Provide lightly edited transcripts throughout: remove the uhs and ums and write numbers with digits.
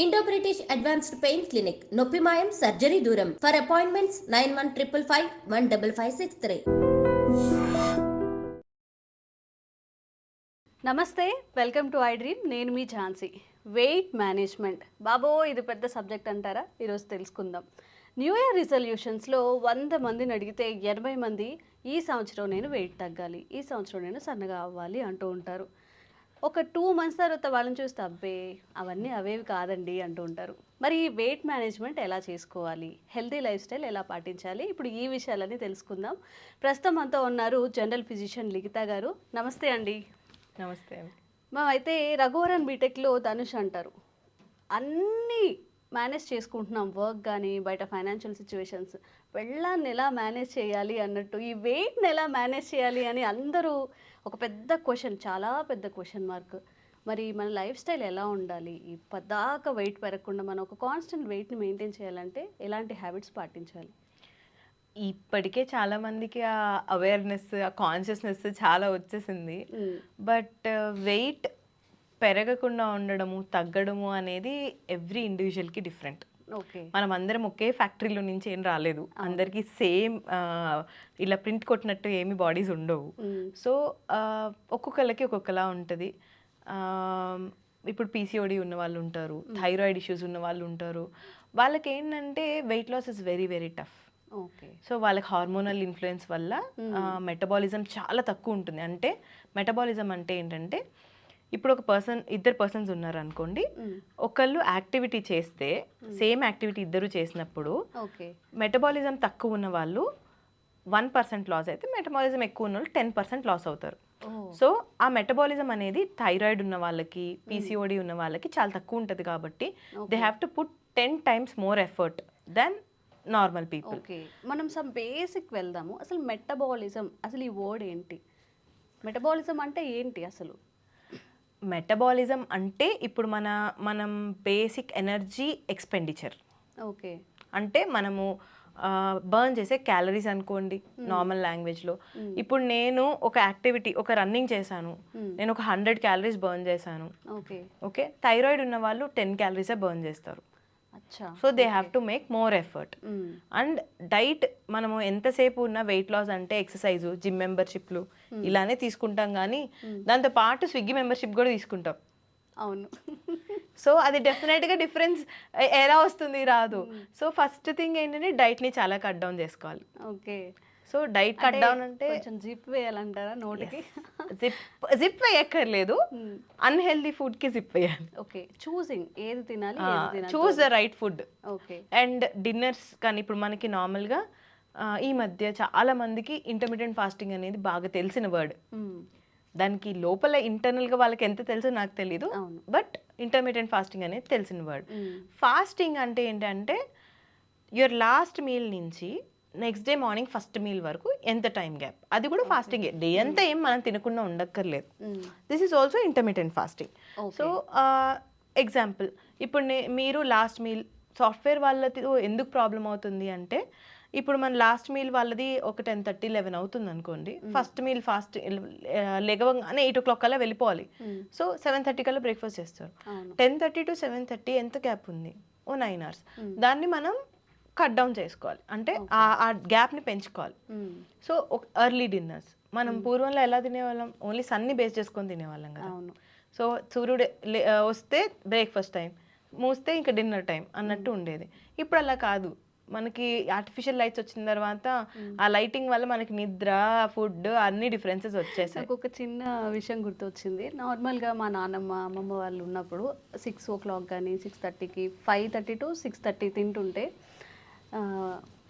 Indo British advanced pain clinic నొప్పి మాయం surgery దూరం ఫర్ అపాయింట్మెంట్స్ 9155515563. నమస్తే, వెల్కమ్ టు ఐ డ్రీమ్. నేను మీ ఝాన్సీ. వెయిట్ మేనేజ్మెంట్ బాబో ఇది పెద్ద సబ్జెక్ట్ అంటారా? ఈరోజు తెలుసుకుందాం. న్యూ ఇయర్ రిజల్యూషన్స్లో 100 మందిని అడిగితే 80 మంది ఈ సంవత్సరం నేను వెయిట్ తగ్గాలి, ఈ సంవత్సరం నేను సన్నగా అవ్వాలి అంటూ ఉంటారు. ఒక 2 మంత్స్ తర్వాత వాళ్ళని చూస్తే అబ్బే అవన్నీ అవేవి కాదండి అంటూ ఉంటారు. మరి ఈ వెయిట్ మేనేజ్మెంట్ ఎలా చేసుకోవాలి, హెల్తీ లైఫ్ స్టైల్ ఎలా పాటించాలి, ఇప్పుడు ఈ విషయాలన్నీ తెలుసుకుందాం. ప్రస్తుతం మనతో ఉన్నారు జనరల్ ఫిజిషియన్ లిఖిత గారు. నమస్తే అండి. నమస్తే అండి. మేమైతే రఘువరన్ బీటెక్లో ధనుష్ అంటారు, అన్నీ మేనేజ్ చేసుకుంటున్నాం, వర్క్ కానీ బయట ఫైనాన్షియల్ సిచ్యువేషన్స్, పెళ్ళాన్ని ఎలా మేనేజ్ చేయాలి అన్నట్టు ఈ వెయిట్ని ఎలా మేనేజ్ చేయాలి అని అందరూ ఒక పెద్ద క్వశ్చన్, చాలా పెద్ద క్వశ్చన్ మార్క్. మరి మన లైఫ్ స్టైల్ ఎలా ఉండాలి, ఈ పద్దాక వెయిట్ పెరగకుండా మనం ఒక కాన్స్టెంట్ వెయిట్ని మెయింటైన్ చేయాలంటే ఎలాంటి హ్యాబిట్స్ పాటించాలి? ఇప్పటికే చాలా మందికి ఆ అవేర్నెస్, ఆ కాన్షియస్నెస్ చాలా వచ్చేసింది. బట్ వెయిట్ పెరగకుండా ఉండడము, తగ్గడము అనేది ఎవ్రీ ఇండివిజువల్కి డిఫరెంట్. ఓకే, మనం అందరం ఒకే ఫ్యాక్టరీలో నుంచి ఏం రాలేదు, అందరికీ సేమ్ ఇలా ప్రింట్ కొట్టినట్టు ఏమి బాడీస్ ఉండవు. సో ఒక్కొక్కరికి ఒక్కొక్కలా ఉంటుంది. ఇప్పుడు పీసీఓడి ఉన్న వాళ్ళు ఉంటారు, థైరాయిడ్ ఇష్యూస్ ఉన్న వాళ్ళు ఉంటారు. వాళ్ళకి ఏంటంటే weight loss is very very tough. Okay, so వాళ్ళకి హార్మోనల్ ఇన్ఫ్లుయెన్స్ వల్ల మెటబాలిజం చాలా తక్కువ ఉంటుంది. అంటే మెటబాలిజం అంటే ఏంటంటే, ఇప్పుడు ఒక ఇద్దరు పర్సన్స్ ఉన్నారు అనుకోండి, ఒకళ్ళు యాక్టివిటీ చేస్తే సేమ్ యాక్టివిటీ ఇద్దరు చేసినప్పుడు మెటబాలిజం తక్కువ ఉన్న వాళ్ళు 1% లాస్ అయితే, మెటబాలిజం ఎక్కువ ఉన్న వాళ్ళు 10% లాస్ అవుతారు. సో ఆ మెటబాలిజం అనేది థైరాయిడ్ ఉన్న వాళ్ళకి, పీసీఓడి ఉన్న వాళ్ళకి చాలా తక్కువ ఉంటుంది. కాబట్టి they have to put 10 times more effort than normal people. Okay, మనం సమ్ బేసిక్ వెళ్దాము. అసలు మెటబాలిజం, అసలు ఈ వర్డ్ ఏంటి? మెటబాలిజం అంటే ఏంటి అసలు? మెటబాలిజం అంటే ఇప్పుడు మనం బేసిక్ ఎనర్జీ ఎక్స్పెండిచర్. ఓకే, అంటే మనము బర్న్ చేసే క్యాలరీస్ అనుకోండి నార్మల్ లాంగ్వేజ్లో. ఇప్పుడు నేను ఒక యాక్టివిటీ, ఒక రన్నింగ్ చేశాను, నేను ఒక 100 calories బర్న్ చేశాను. ఓకే, థైరాయిడ్ ఉన్న వాళ్ళు 10 calories బర్న్ చేస్తారు. So they have to make more effort. And diet, మనము ఎంతసేపు ఉన్న వెయిట్ లాస్ అంటే ఎక్సర్సైజ్, జిమ్ మెంబర్షిప్లు ఇలానే తీసుకుంటాం. కానీ దాంతో పాటు స్విగ్గీ మెంబర్షిప్ కూడా తీసుకుంటాం. అవును. సో అది డెఫినెట్గా డిఫరెన్స్ ఎలా వస్తుంది? రాదు. సో ఫస్ట్ థింగ్ ఏంటంటే డైట్ని చాలా కట్ డౌన్ చేసుకోవాలి. Okay, so diet cut down అంటే కొంచెం జిప్ వేయాలంటారా నోటికి? జిప్ వేయక్కర్లేదు, అన్హెల్దీ ఫుడ్కి జిప్ వేయాలి. ఓకే, చూసింగ్ ఏది తినాలి, choose the right food. Okay, and dinners కానీ ఇప్పుడు మనకి నార్మల్గా ఈ మధ్య చాలా మందికి ఇంటర్మీడియట్ ఫాస్టింగ్ అనేది బాగా తెలిసిన వర్డ్. దానికి లోపల ఇంటర్నల్గా వాళ్ళకి ఎంత తెలుసో నాకు తెలీదు, బట్ ఇంటర్మీడియట్ ఫాస్టింగ్ అనేది తెలిసిన వర్డ్. ఫాస్టింగ్ అంటే ఏంటంటే యువర్ లాస్ట్ మీల్ నుంచి next day morning first meal వరకు ఎంత టైం గ్యాప్, అది కూడా ఫాస్టింగ్. డే అంతా ఏం మనం తినకుండా ఉండక్కర్లేదు. This is also intermediate fasting. So example, ఇప్పుడు మీరు లాస్ట్ మీల్, సాఫ్ట్వేర్ వాళ్ళతో ఎందుకు ప్రాబ్లం అవుతుంది అంటే, ఇప్పుడు మన లాస్ట్ మీల్ వాళ్ళది ఒక 10:30, 11 అవుతుంది అనుకోండి. ఫస్ట్ మీల్ ఫాస్ట్ లెగవగానే 8 o'clock కల్లా వెళ్ళిపోవాలి. సో 7:30 కల్లా బ్రేక్ఫాస్ట్ చేస్తారు. 10:30 to 7:30 ఎంత గ్యాప్ ఉంది? ఓ 9 hours. దాన్ని మనం కట్ డౌన్ చేసుకోవాలి, అంటే ఆ గ్యాప్ని పెంచుకోవాలి. సో ఎర్లీ డిన్నర్స్, మనం పూర్వంలో ఎలా తినేవాళ్ళం? ఓన్లీ సన్ని బేస్ చేసుకొని తినేవాళ్ళం కదా. సో సూర్యుడు వస్తే బ్రేక్ఫాస్ట్ టైం, మూస్తే ఇంకా డిన్నర్ టైం అన్నట్టు ఉండేది. ఇప్పుడు అలా కాదు. మనకి ఆర్టిఫిషియల్ లైట్స్ వచ్చిన తర్వాత ఆ లైటింగ్ వల్ల మనకి నిద్ర, ఫుడ్ అన్ని డిఫరెన్సెస్ వచ్చేసాయి. నాకు ఒక చిన్న విషయం గుర్తొచ్చింది. నార్మల్గా మా నాన్నమ్మ, అమ్మమ్మ వాళ్ళు ఉన్నప్పుడు 6 o'clock కానీ 6:30కి, 5:30 to 6:30 తింటుంటే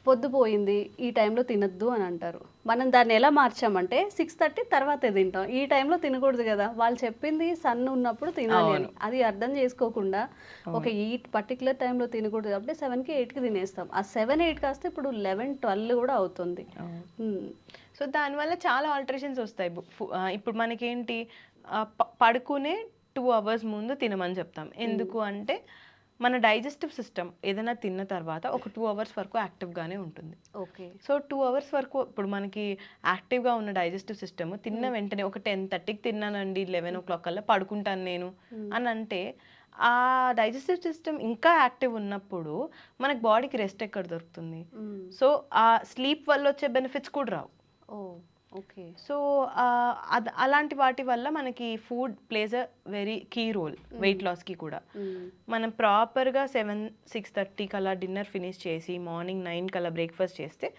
పొద్దుపోయింది, ఈ టైంలో తినద్దు అని అంటారు. మనం దాన్ని ఎలా మార్చామంటే 6:30 తర్వాతే తింటాం. ఈ టైంలో తినకూడదు కదా, వాళ్ళు చెప్పింది సన్ ఉన్నప్పుడు తినాలి అని. అది అర్థం చేసుకోకుండా ఒక ఈ పర్టికులర్ టైంలో తినకూడదు కాబట్టి 7కి 8కి తినేస్తాం. ఆ 7, 8 కాస్తే ఇప్పుడు 11, 12 కూడా అవుతుంది. సో దానివల్ల చాలా ఆల్టరేషన్స్ వస్తాయి. ఇప్పుడు మనకేంటి, పడుకునే 2 hours ముందు తినమని చెప్తాం. ఎందుకు అంటే మన డైజెస్టివ్ సిస్టమ్ ఏదైనా తిన్న తర్వాత ఒక 2 hours వరకు యాక్టివ్గానే ఉంటుంది. ఓకే, సో 2 hours వరకు ఇప్పుడు మనకి యాక్టివ్గా ఉన్న డైజెస్టివ్ సిస్టమ్ తిన్న వెంటనే ఒక 10:30కి తిన్నానండి, 11 o'clock కల్లా పడుకుంటాను నేను అని అంటే, ఆ డైజెస్టివ్ సిస్టమ్ ఇంకా యాక్టివ్ ఉన్నప్పుడు మనకు బాడీకి రెస్ట్ ఎక్కడ దొరుకుతుంది? సో ఆ స్లీప్ వల్ల వచ్చే బెనిఫిట్స్ కూడా రావు. ఓ ఓకే. సో అలాంటి వాటి వల్ల మనకి food plays a very key role weight లాస్కి కూడా. మనం ప్రాపర్గా 6:30 కల్లా డిన్నర్ ఫినిష్ చేసి మార్నింగ్ 9 కల్లా బ్రేక్ఫాస్ట్ చేస్తే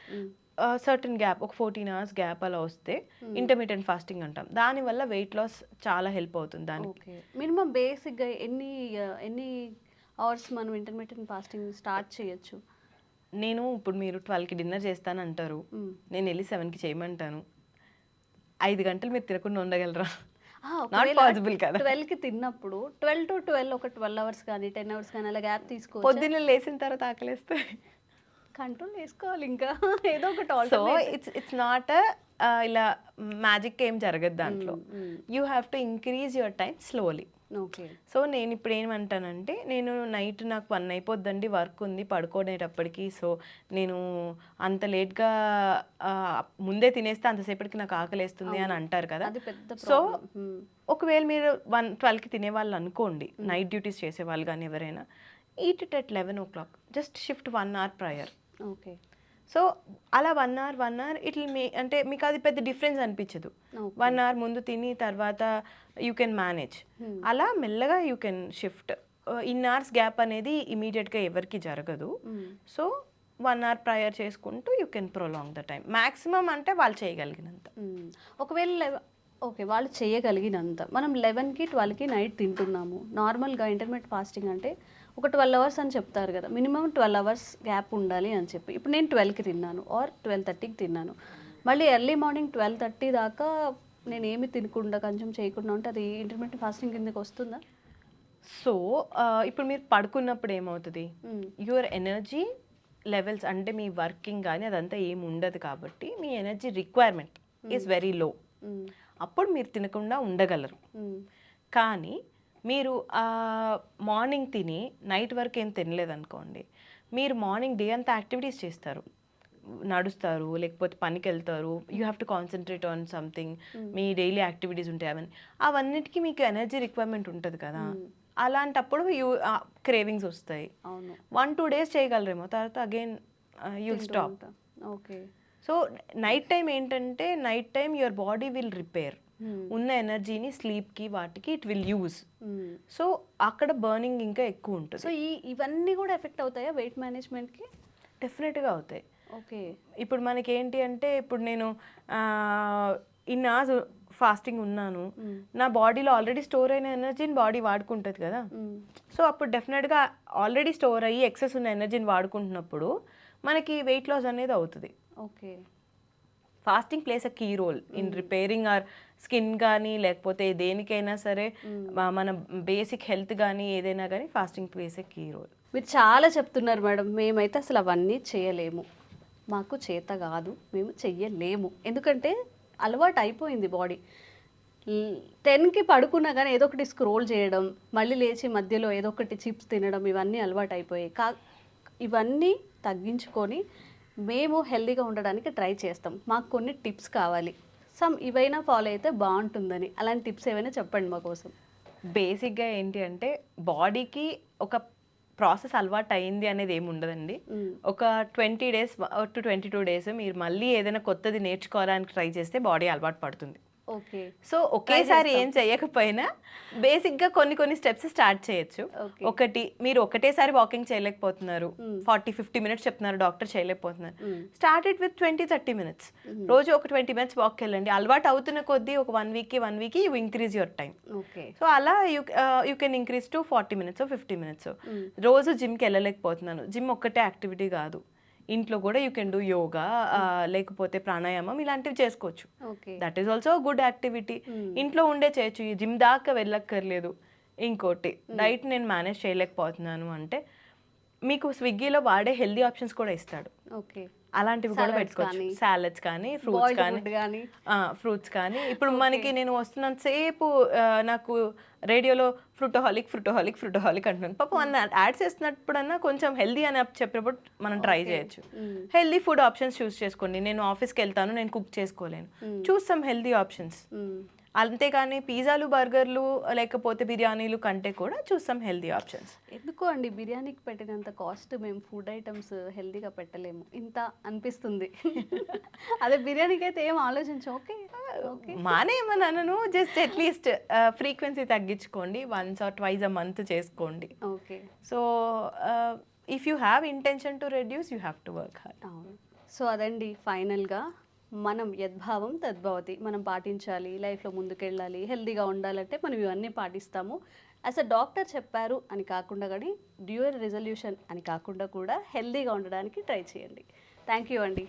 సర్టన్ గ్యాప్ ఒక 14 hours గ్యాప్ అలా వస్తే ఇంటర్మీడియట్ ఫాస్టింగ్ అంటాం. దానివల్ల వెయిట్ లాస్ చాలా హెల్ప్ అవుతుంది దానికి. ఓకే. మినిమం బేసిక్గా ఎన్ని అవర్స్ మనం ఇంటర్మీడియట్ ఫాస్టింగ్ స్టార్ట్ చేయొచ్చు? నేను ఇప్పుడు మీరు 12కి డిన్నర్ చేస్తాను అంటారు, నేను వెళ్ళి 7కి చేయమంటాను. 5 గంటలు మీరు తినకుండా ఉండగలరా? నాట్ పాసిబుల్ కదా. 12కి తిన్నప్పుడు 12 to 12 ఒక 12 hours కానీ 10 hours కానీ అలా గ్యాప్ తీసుకోవచ్చు. పొద్దున్న లేచిన తర్వాత ఆకలేస్తే కంట్రోల్ చేసుకోవాలి ఇంకా ఏదో ఒకటి. సో ఇట్స్ నాట్ ఇలా మ్యాజిక్ ఏం జరగదు దాంట్లో. You have to increase your time slowly. Okay. So నేను ఇప్పుడు ఏమంటానంటే, నేను నైట్ నాకు 1 అయిపోద్దండి, వర్క్ ఉంది పడుకునేటప్పటికి. సో నేను అంత లేట్గా ముందే తినేస్తే అంతసేపటికి నాకు ఆకలేస్తుంది అని అంటారు కదా. సో ఒకవేళ మీరు 12కి తినేవాళ్ళు అనుకోండి, నైట్ డ్యూటీస్ చేసేవాళ్ళు కానీ ఎవరైనా, eat it at 11 o'clock. Just shift 1 hour prior. Okay. So అలా 1 hour ఇట్ విల్ అంటే మీకు అది పెద్ద డిఫరెన్స్ అనిపించదు. 1 hour ముందు తిని తర్వాత యూ కెన్ మేనేజ్. అలా మెల్లగా you can shift. In hours gap అనేది ఇమీడియట్గా ఎవరికి జరగదు. సో 1 hour ప్రయర్ చేసుకుంటూ you can prolong the time. Maximum అంటే వాళ్ళు చేయగలిగినంత. ఒకవేళ ఓకే వాళ్ళు చేయగలిగినంత మనం 11కి 12కి నైట్ తింటున్నాము. నార్మల్గా ఇంటర్మీడియట్ ఫాస్టింగ్ అంటే ఒక 12 hours అని చెప్తారు కదా, మినిమం 12 hours గ్యాప్ ఉండాలి అని చెప్పి. ఇప్పుడు నేను 12కి తిన్నాను ఆర్ 12:30కి తిన్నాను, మళ్ళీ ఎర్లీ మార్నింగ్ 12:30 దాకా నేను ఏమి తినకుండా కొంచెం చేయకుండా ఉంటే అది ఇంటర్మీడియట్ ఫాస్టింగ్ కిందకి వస్తుందా? సో ఇప్పుడు మీరు పడుకున్నప్పుడు ఏమవుతుంది, యువర్ ఎనర్జీ లెవెల్స్ అంటే మీ వర్కింగ్ కానీ అదంతా ఏమి ఉండదు కాబట్టి మీ energy requirement is very low. అప్పుడు మీరు తినకుండా ఉండగలరు. కానీ మీరు మార్నింగ్ తిని నైట్ వరకు ఏం తినలేదు అనుకోండి, మీరు మార్నింగ్ డే అంతా యాక్టివిటీస్ చేస్తారు, నడుస్తారు లేకపోతే పనికి వెళ్తారు, you have to concentrate on something, me daily activities ఉంటాయి, అవన్నిటికీ మీకు ఎనర్జీ రిక్వైర్మెంట్ ఉంటుంది కదా. అలాంటప్పుడు క్రేవింగ్స్ వస్తాయి. 1-2 days చేయగలరేమో, తర్వాత again you'll stop. Okay. So night time ఏంటంటే, night time your body will repair. ఉన్న ఎనర్జీని స్లీప్కి వాటికి ఇట్ విల్ యూజ్. సో అక్కడ బర్నింగ్ ఇంకా ఎక్కువ ఉంటుంది. సో ఇవన్నీ కూడా ఎఫెక్ట్ అవుతాయా వెయిట్ మేనేజ్మెంట్కి? డెఫినెట్గా అవుతాయి. ఓకే. ఇప్పుడు మనకి ఏంటి అంటే, ఇప్పుడు నేను ఇన్ అవర్స్ ఫాస్టింగ్ ఉన్నాను, నా బాడీలో ఆల్రెడీ స్టోర్ అయిన ఎనర్జీని బాడీ వాడుకుంటుంది కదా. సో అప్పుడు డెఫినెట్గా ఆల్రెడీ స్టోర్ అయ్యి ఎక్సెస్ ఉన్న ఎనర్జీని వాడుకుంటున్నప్పుడు మనకి వెయిట్ లాస్ అనేది అవుతుంది. Okay. Fasting plays a key role in repairing our skin కానీ లేకపోతే దేనికైనా సరే, మన బేసిక్ హెల్త్ కానీ ఏదైనా కానీ fasting plays a key role. మీరు చాలా చెప్తున్నారు మేడం, మేమైతే అసలు అవన్నీ చేయలేము, మాకు చేత కాదు, మేము చెయ్యలేము. ఎందుకంటే అలవాటు అయిపోయింది బాడీ. 10కి పడుకున్నా కానీ ఏదో ఒకటి స్క్రోల్ చేయడం, మళ్ళీ లేచి మధ్యలో ఏదో ఒకటి చిప్స్ తినడం, ఇవన్నీ అలవాటు అయిపోయాయి. ఇవన్నీ తగ్గించుకొని మేము హెల్తీగా ఉండడానికి ట్రై చేస్తాం. మాకు కొన్ని టిప్స్ కావాలి, ఇవైనా ఫాలో అయితే బాగుంటుందని. అలాంటి టిప్స్ ఏమైనా చెప్పండి మా కోసం. బేసిక్గా ఏంటి అంటే, బాడీకి ఒక ప్రాసెస్ అలవాటు అయింది అనేది ఏమి ఉండదండి. ఒక 20 days to 22 days మీరు మళ్ళీ ఏదైనా కొత్తది నేర్చుకోవడానికి ట్రై చేస్తే బాడీ అలవాటు పడుతుంది. ఓకే. సో ఒకేసారి ఏం చేయకపోయినా బేసిక్గా కొన్ని స్టెప్స్ స్టార్ట్ చేయొచ్చు. ఒకటి, మీరు ఒకటేసారి వాకింగ్ చేయలేకపోతున్నారు, 40-50 minutes చెప్తున్నారు డాక్టర్, చేయలేకపోతున్నారు, స్టార్ట్ ఇట్ విత్ 20-30 minutes. రోజు ఒక 20 minutes వాక్ వెళ్ళండి. అలవాటు అవుతున్న కొద్దీ ఒక 1 week you increase your time. So అలా you can increase to 40 minutes 50 minutes. రోజు జిమ్కి వెళ్ళలేకపోతున్నాను, జిమ్ ఒక్కటే యాక్టివిటీ కాదు, ఇంట్లో కూడా యూ కెన్ డూ యోగా లేకపోతే ప్రాణాయామం ఇలాంటివి చేసుకోవచ్చు. That is also good activity. ఇంట్లో ఉండే చేయొచ్చు, ఈ జిమ్ దాకా వెళ్ళక్కర్లేదు. ఇంకోటి, డైట్ నేను మేనేజ్ చేయలేకపోతున్నాను అంటే మీకు స్విగ్గీలో వాడే హెల్దీ ఆప్షన్స్ కూడా ఇస్తాడు. అలాంటివి కూడా పెట్టుకోవచ్చు. సాలడ్స్ కానీ ఫ్రూట్స్ కానీ ఇప్పుడు మనకి నేను వస్తున్నంతసేపు నాకు రేడియోలో ఫ్రూటోహాలిక్ అంటున్నాను. పాపం అన్న యాడ్స్ చేస్తున్నప్పుడన్నా కొంచెం హెల్దీ అని చెప్పినప్పుడు మనం ట్రై చేయొచ్చు. హెల్దీ ఫుడ్ ఆప్షన్స్ చూస్ చేసుకోండి. నేను ఆఫీస్కి వెళ్తాను, నేను కుక్ చేసుకోలేను, చూస్ సమ్ హెల్దీ ఆప్షన్స్. అంతేగాని పిజ్జాలు బర్గర్లు లేకపోతే బిర్యానీలు కంటే కూడా చూస్తాం హెల్దీ ఆప్షన్స్. ఎందుకో అండి బిర్యానీకి పెట్టినంత కాస్ట్ మేము ఫుడ్ ఐటమ్స్ హెల్తీగా పెట్టలేము ఇంత అనిపిస్తుంది. అదే బిర్యానీకి అయితే ఏం ఆలోచించాం. ఓకే ఓకే మానేయమనను, జస్ట్ అట్లీస్ట్ ఫ్రీక్వెన్సీ తగ్గించుకోండి, once or twice a month చేసుకోండి. Okay. So if you have intention to reduce you have to work hard. అవును. సో అదండి ఫైనల్గా మనం యద్భావం తద్భవతి మనం పాటించాలి, లైఫ్లో ముందుకెళ్ళాలి, హెల్తీగా ఉండాలంటే మనం ఇవన్నీ పాటిస్తాము. యాజ్ అ డాక్టర్ చెప్పారు అని కాకుండా కానీ డ్యూ ఇయర్ రిజల్యూషన్ అని కాకుండా కూడా హెల్తీగా ఉండడానికి ట్రై చేయండి. థ్యాంక్ యూ అండి.